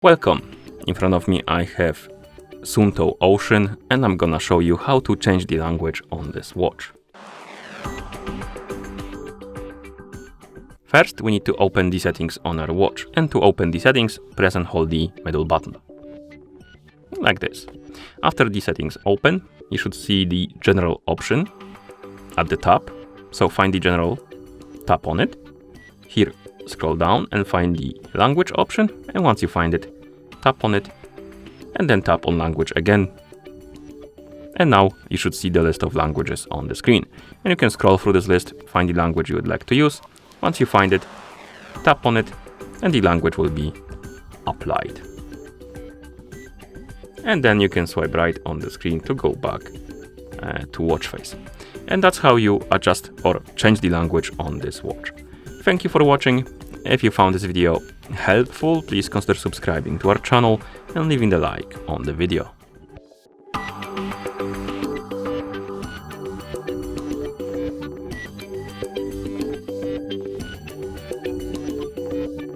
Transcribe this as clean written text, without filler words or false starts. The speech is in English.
Welcome! In front of me I have Suunto Ocean and I'm gonna show you how to change the language on this watch. First, we need to open the settings on our watch, and to open the settings, press and hold the middle button. Like this. After the settings open, you should see the general option at the top. So find the general, tap on it. Here, scroll down and find the language option, and once you find it, tap on it, and then tap on language again. And now you should see the list of languages on the screen. And you can scroll through this list, find the language you would like to use. Once you find it, tap on it, and the language will be applied. And then you can swipe right on the screen to go back to watch face. And that's how you adjust or change the language on this watch. Thank you for watching. If you found this video helpful, please consider subscribing to our channel and leaving a like on the video.